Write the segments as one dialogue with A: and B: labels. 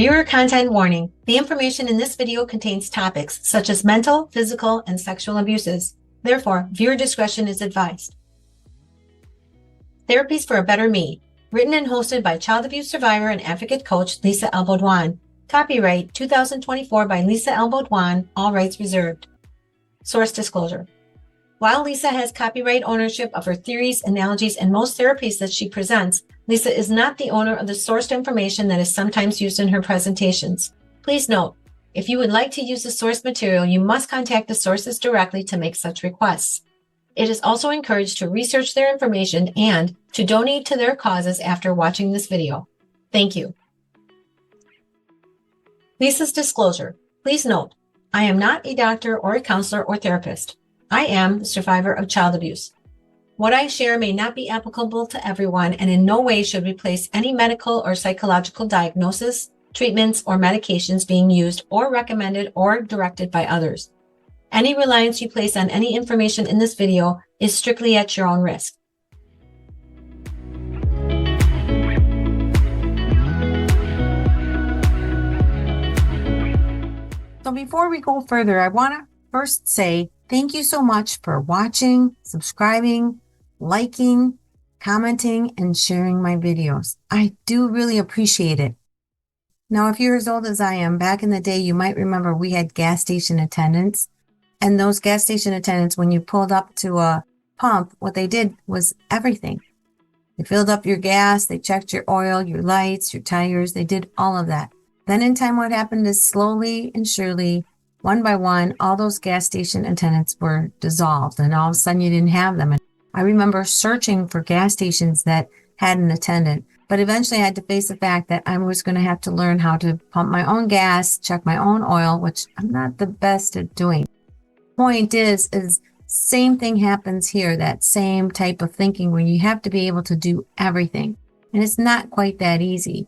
A: Viewer content warning. The information in this video contains topics such as mental, physical, and sexual abuses. Therefore, viewer discretion is advised. Therapies for a Better Me. Written and hosted by child abuse survivor and advocate coach Lisa L Beaudoin. Copyright 2024 by Lisa L Beaudoin, all rights reserved. Source disclosure. While Lisa has copyright ownership of her theories, analogies, and most therapies that she presents, Lisa is not the owner of the sourced information that is sometimes used in her presentations. Please note, if you would like to use the source material, you must contact the sources directly to make such requests. It is also encouraged to research their information and to donate to their causes after watching this video. Thank you. Lisa's disclosure. Please note, I am not a doctor or a counselor or therapist. I am the survivor of child abuse. What I share may not be applicable to everyone and in no way should replace any medical or psychological diagnosis, treatments, or medications being used or recommended or directed by others. Any reliance you place on any information in this video is strictly at your own risk. So before we go further, I want to first say thank you so much for watching, subscribing, liking, commenting, and sharing my videos. I do really appreciate it. Now, if you're as old as I am, back in the day, you might remember we had gas station attendants. And those gas station attendants, when you pulled up to a pump, what they did was everything. They filled up your gas, they checked your oil, your lights, your tires, they did all of that. Then in time, what happened is slowly and surely, one by one, all those gas station attendants were dissolved, and all of a sudden you didn't have them. And I remember searching for gas stations that had an attendant, but eventually I had to face the fact that I was going to have to learn how to pump my own gas, check my own oil, which I'm not the best at doing. Point is same thing happens here, that same type of thinking where you have to be able to do everything. And it's not quite that easy.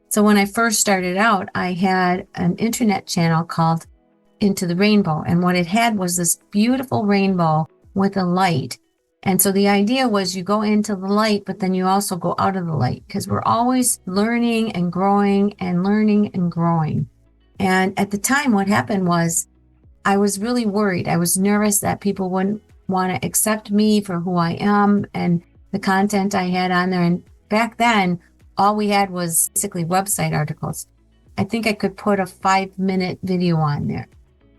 A: So when I first started out, I had an internet channel called Into the Rainbow. And what it had was this beautiful rainbow with a light. And so the idea was you go into the light, but then you also go out of the light because we're always learning and growing and learning and growing. And at the time, what happened was I was really worried. I was nervous that people wouldn't want to accept me for who I am and the content I had on there. And back then, all we had was basically website articles. I think I could put a 5-minute video on there.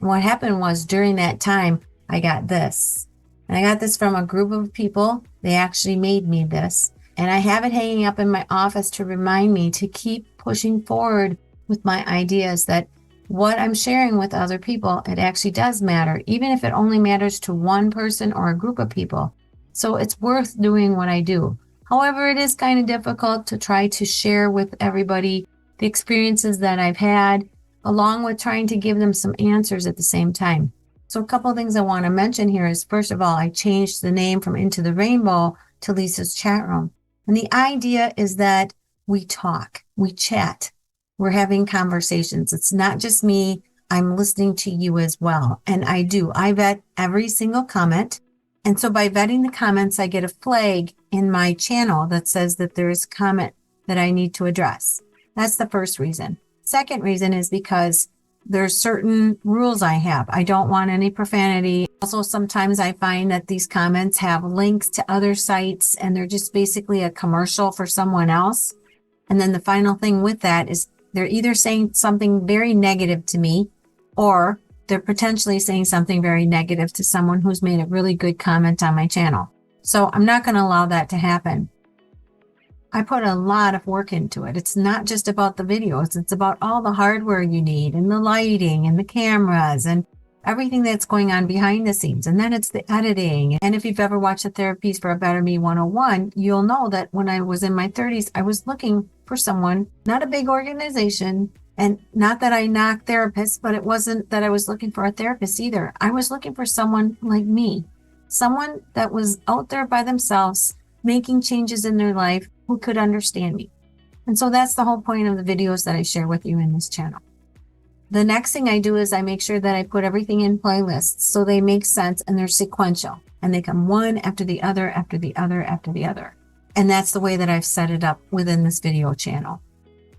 A: And what happened was during that time, I got this. And I got this from a group of people. They actually made me this. And I have it hanging up in my office to remind me to keep pushing forward with my ideas, that what I'm sharing with other people, it actually does matter, even if it only matters to one person or a group of people. So it's worth doing what I do. However, it is kind of difficult to try to share with everybody the experiences that I've had, along with trying to give them some answers at the same time. So a couple of things I want to mention here is, first of all, I changed the name from Into the Rainbow to Lisa's Chat Room. And the idea is that we talk, we chat, we're having conversations. It's not just me, I'm listening to you as well. And I vet every single comment. And so by vetting the comments, I get a flag in my channel that says that there is a comment that I need to address. That's the first reason. Second reason is because there's certain rules I have. I don't want any profanity. Also, sometimes I find that these comments have links to other sites and they're just basically a commercial for someone else. And then the final thing with that is they're either saying something very negative to me, or they're potentially saying something very negative to someone who's made a really good comment on my channel. So I'm not going to allow that to happen. I put a lot of work into it. It's not just about the videos. It's about all the hardware you need and the lighting and the cameras and everything that's going on behind the scenes. And then it's the editing. And if you've ever watched the Therapies for a Better Me 101, you'll know that when I was in my 30s, I was looking for someone, not a big organization. And not that I knock therapists, but it wasn't that I was looking for a therapist either. I was looking for someone like me, someone that was out there by themselves, making changes in their life, who could understand me. And so that's the whole point of the videos that I share with you in this channel. The next thing I do is I make sure that I put everything in playlists so they make sense and they're sequential and they come one after the other, after the other, after the other. And that's the way that I've set it up within this video channel.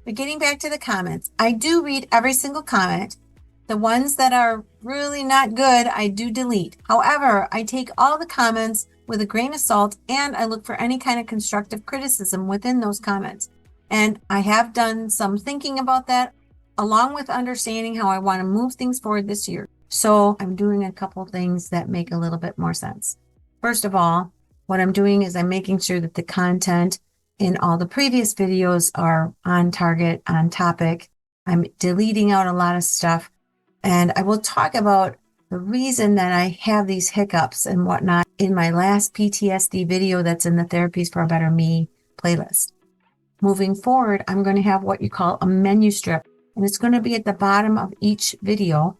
A: But getting back to the comments, I do read every single comment. The ones that are really not good, I do delete. However, I take all the comments with a grain of salt, and I look for any kind of constructive criticism within those comments. And I have done some thinking about that, along with understanding how I want to move things forward this year. So I'm doing a couple things that make a little bit more sense. First of all, what I'm doing is I'm making sure that the content in all the previous videos are on target, on topic. I'm deleting out a lot of stuff. And I will talk about the reason that I have these hiccups and whatnot in my last PTSD video that's in the Therapies for a Better Me playlist. Moving forward, I'm going to have what you call a menu strip, and it's going to be at the bottom of each video,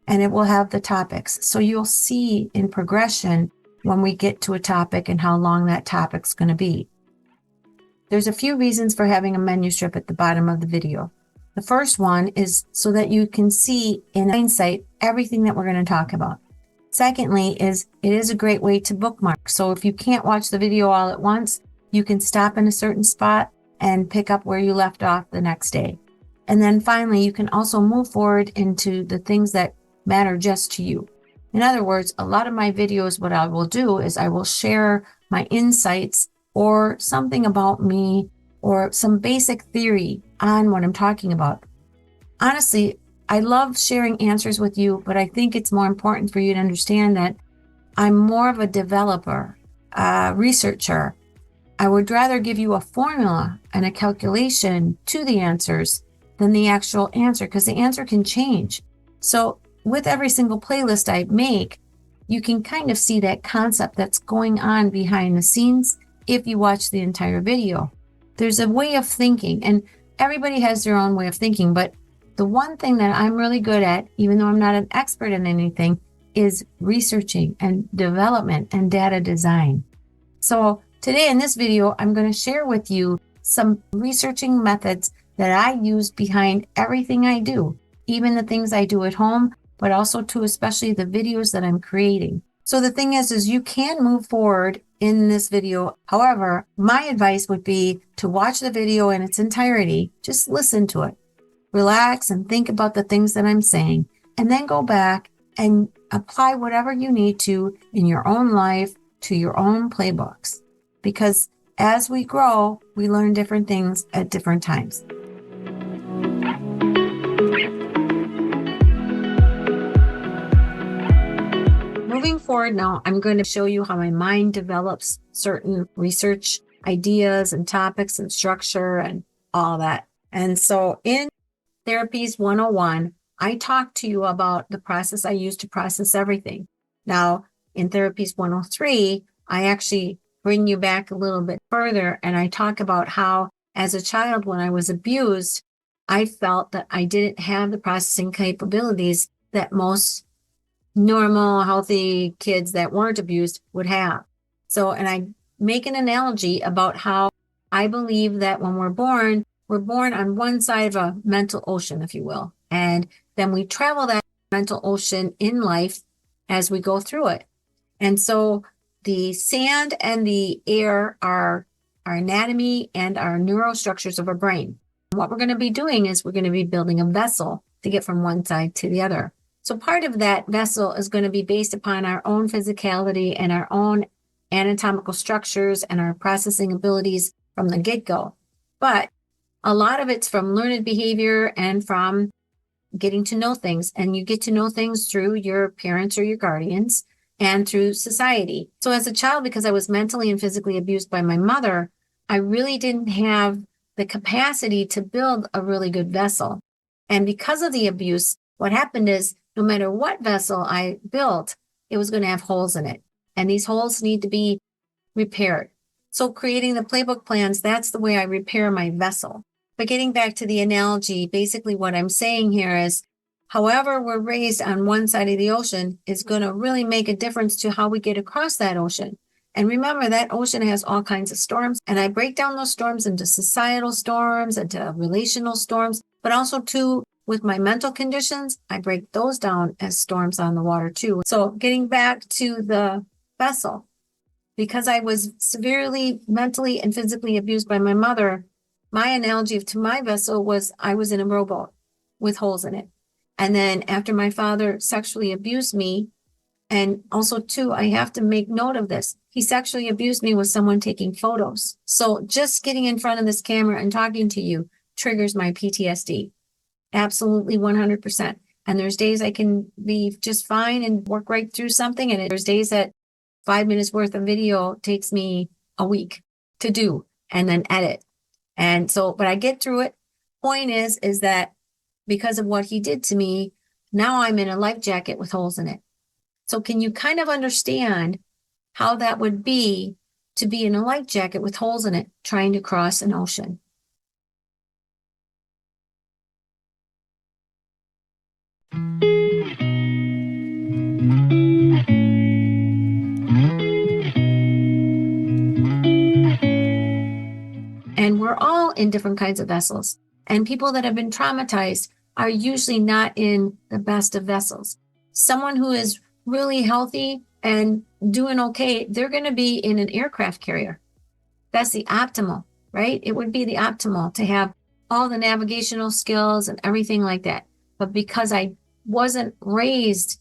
A: and it will have the topics. So you'll see in progression when we get to a topic and how long that topic's going to be. There's a few reasons for having a menu strip at the bottom of the video. The first one is so that you can see in hindsight everything that we're going to talk about. Secondly, it is a great way to bookmark. So if you can't watch the video all at once, you can stop in a certain spot and pick up where you left off the next day. And then finally, you can also move forward into the things that matter just to you. In other words, a lot of my videos, what I will do is I will share my insights or something about me or some basic theory on what I'm talking about. Honestly, I love sharing answers with you, but I think it's more important for you to understand that I'm more of a developer, a researcher. I would rather give you a formula and a calculation to the answers than the actual answer, because the answer can change. So with every single playlist I make, you can kind of see that concept that's going on behind the scenes if you watch the entire video. There's a way of thinking, and everybody has their own way of thinking, but the one thing that I'm really good at, even though I'm not an expert in anything, is researching and development and data design. So today in this video, I'm going to share with you some researching methods that I use behind everything I do, even the things I do at home, but also too, especially the videos that I'm creating. So the thing is you can move forward in this video. However, my advice would be to watch the video in its entirety. Just listen to it. Relax and think about the things that I'm saying, and then go back and apply whatever you need to in your own life to your own playbooks. Because as we grow, we learn different things at different times. Moving forward now, I'm going to show you how my mind develops certain research ideas and topics and structure and all that. And so in Therapies 101, I talk to you about the process I use to process everything. Now, in Therapies 103, I actually bring you back a little bit further, and I talk about how, as a child, when I was abused, I felt that I didn't have the processing capabilities that most normal, healthy kids that weren't abused would have. So, and I make an analogy about how I believe that when we're born on one side of a mental ocean, if you will, and then we travel that mental ocean in life as we go through it. And so the sand and the air are our anatomy and our neurostructures of our brain. And what we're going to be doing is we're going to be building a vessel to get from one side to the other. So part of that vessel is going to be based upon our own physicality and our own anatomical structures and our processing abilities from the get-go. But a lot of it's from learned behavior and from getting to know things. And you get to know things through your parents or your guardians and through society. So as a child, because I was mentally and physically abused by my mother, I really didn't have the capacity to build a really good vessel. And because of the abuse, what happened is no matter what vessel I built, it was going to have holes in it. And these holes need to be repaired. So creating the playbook plans, that's the way I repair my vessel. But getting back to the analogy, basically what I'm saying here is, however we're raised on one side of the ocean is going to really make a difference to how we get across that ocean. And remember, that ocean has all kinds of storms. And I break down those storms into societal storms, into relational storms, but also too, with my mental conditions, I break those down as storms on the water too. So getting back to the vessel, because I was severely mentally and physically abused by my mother, my analogy to my vessel was I was in a rowboat with holes in it. And then after my father sexually abused me, and also too, I have to make note of this. He sexually abused me with someone taking photos. So just getting in front of this camera and talking to you triggers my PTSD. Absolutely 100%. And there's days I can be just fine and work right through something. And there's days that 5 minutes worth of video takes me a week to do and then edit. And so, but I get through it. Point is that because of what he did to me, now I'm in a life jacket with holes in it. So can you kind of understand how that would be to be in a life jacket with holes in it, trying to cross an ocean? And we're all in different kinds of vessels. And people that have been traumatized are usually not in the best of vessels. Someone who is really healthy and doing okay, they're going to be in an aircraft carrier. That's the optimal, right? It would be the optimal to have all the navigational skills and everything like that. But because I wasn't raised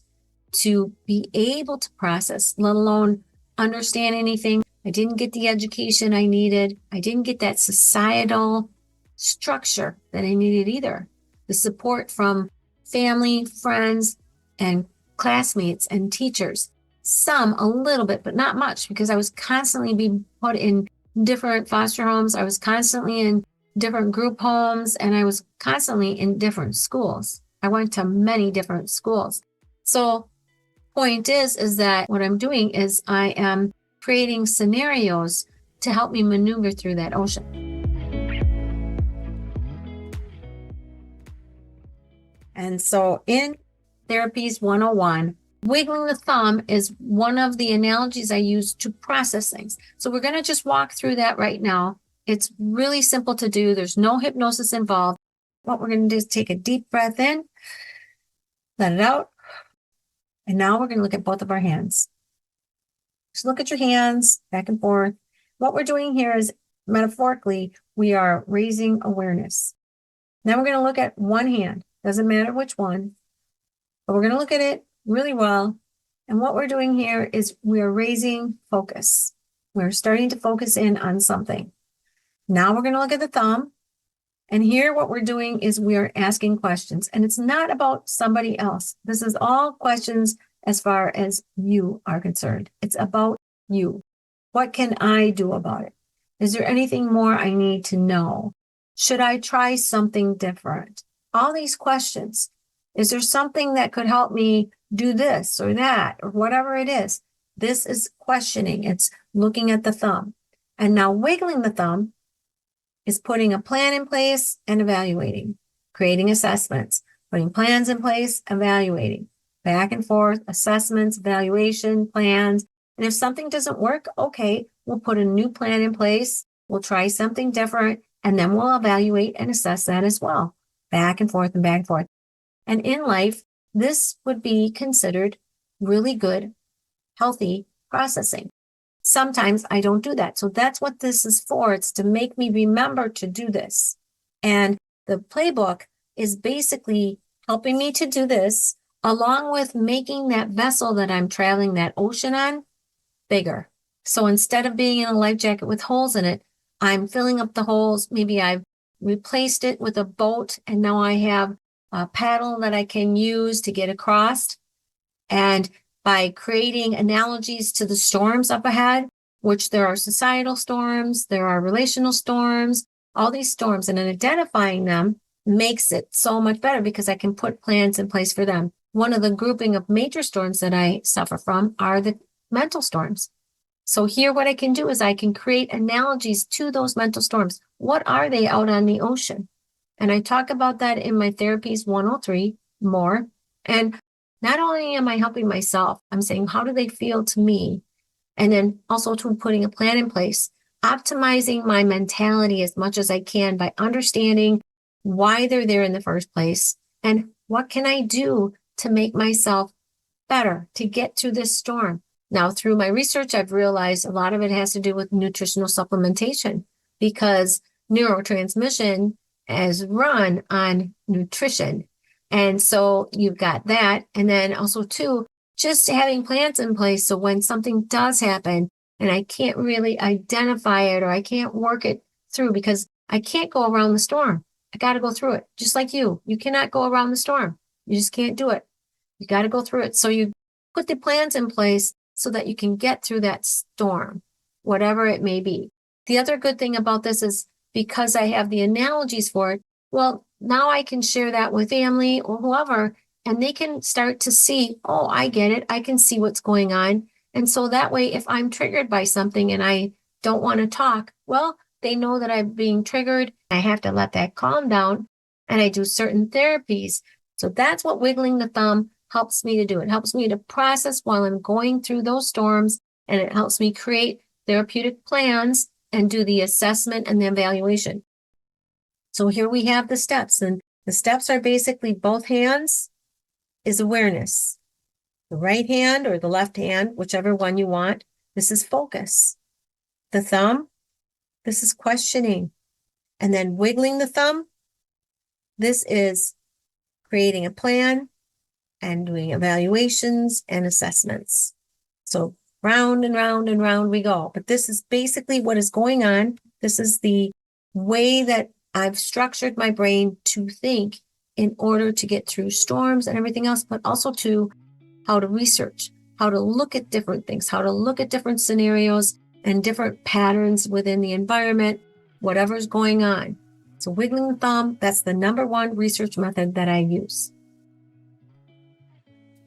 A: to be able to process, let alone understand anything, I didn't get the education I needed. I didn't get that societal structure that I needed either. The support from family, friends, and classmates and teachers. Some a little bit, but not much, because I was constantly being put in different foster homes. I was constantly in different group homes, and I was constantly in different schools. I went to many different schools. So point is that what I'm doing is I am creating scenarios to help me maneuver through that ocean. And so in Therapies 101, wiggling the thumb is one of the analogies I use to process things. So we're going to just walk through that right now. It's really simple to do. There's no hypnosis involved. What we're going to do is take a deep breath in, let it out. And now we're going to look at both of our hands. Just look at your hands back and forth. What we're doing here is metaphorically, we are raising awareness. Now we're going to look at one hand. Doesn't matter which one, but we're going to look at it really well. And what we're doing here is we're raising focus. We're starting to focus in on something. Now we're going to look at the thumb. And here what we're doing is we are asking questions. And it's not about somebody else. This is all questions as far as you are concerned. It's about you. What can I do about it? Is there anything more I need to know? Should I try something different? All these questions. Is there something that could help me do this or that or whatever it is? This is questioning. It's looking at the thumb. And now wiggling the thumb is putting a plan in place and evaluating, creating assessments, putting plans in place, evaluating, back and forth, assessments, evaluation, plans. And if something doesn't work, okay, we'll put a new plan in place. We'll try something different, and then we'll evaluate and assess that as well. Back and forth and back and forth. And in life, this would be considered really good, healthy processing. Sometimes I don't do that. So that's what this is for. It's to make me remember to do this. And the playbook is basically helping me to do this, along with making that vessel that I'm traveling that ocean on bigger. So instead of being in a life jacket with holes in it, I'm filling up the holes. Maybe I've replaced it with a boat, and now I have a paddle that I can use to get across. And by creating analogies to the storms up ahead, which there are societal storms, there are relational storms, all these storms, and then identifying them makes it so much better because I can put plans in place for them. One of the grouping of major storms that I suffer from are the mental storms. So here what I can do is I can create analogies to those mental storms. What are they out on the ocean? And I talk about that in my Therapies 103 more. And not only am I helping myself, I'm saying, how do they feel to me? And then also to putting a plan in place, optimizing my mentality as much as I can by understanding why they're there in the first place and what can I do to make myself better to get through this storm. Now, through my research, I've realized a lot of it has to do with nutritional supplementation because
B: neurotransmission is run on nutrition. And so you've got that. And then also too, just having plans in place. So when something does happen and I can't really identify it or I can't work it through because I can't go around the storm. I got to go through it. Just like you cannot go around the storm. You just can't do it. You got to go through it. So you put the plans in place so that you can get through that storm, whatever it may be. The other good thing about this is because I have the analogies for it, well, now I can share that with family or whoever, and they can start to see, oh, I get it. I can see what's going on. And so that way, if I'm triggered by something and I don't want to talk, well, they know that I'm being triggered. I have to let that calm down, and I do certain therapies. So that's what wiggling the thumb helps me to do. It helps me to process while I'm going through those storms, and it helps me create therapeutic plans and do the assessment and the evaluation. So here we have the steps, and the steps are basically both hands is awareness. The right hand or the left hand, whichever one you want, this is focus. The thumb, this is questioning. And then wiggling the thumb, this is creating a plan and doing evaluations and assessments. So round and round and round we go. But this is basically what is going on. This is the way that I've structured my brain to think in order to get through storms and everything else, but also to how to research, how to look at different things, how to look at different scenarios and different patterns within the environment, whatever's going on. So wiggling the thumb, that's the number one research method that I use.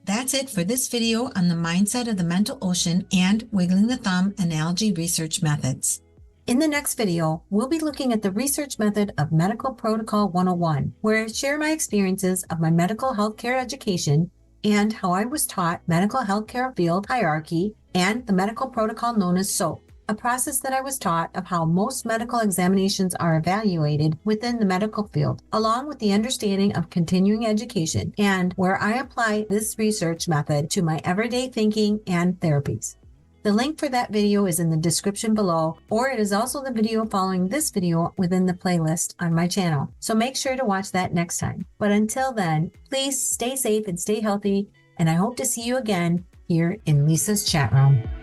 A: That's it for this video on the mindset of the mental ocean and wiggling the thumb analogy research methods. In the next video, we'll be looking at the research method of Medical Protocol 101, where I share my experiences of my medical healthcare education and how I was taught medical healthcare field hierarchy and the medical protocol known as SOAP, a process that I was taught of how most medical examinations are evaluated within the medical field, along with the understanding of continuing education and where I apply this research method to my everyday thinking and therapies. The link for that video is in the description below, or it is also the video following this video within the playlist on my channel. So make sure to watch that next time. But until then, please stay safe and stay healthy, and I hope to see you again here in Lisa's chat room.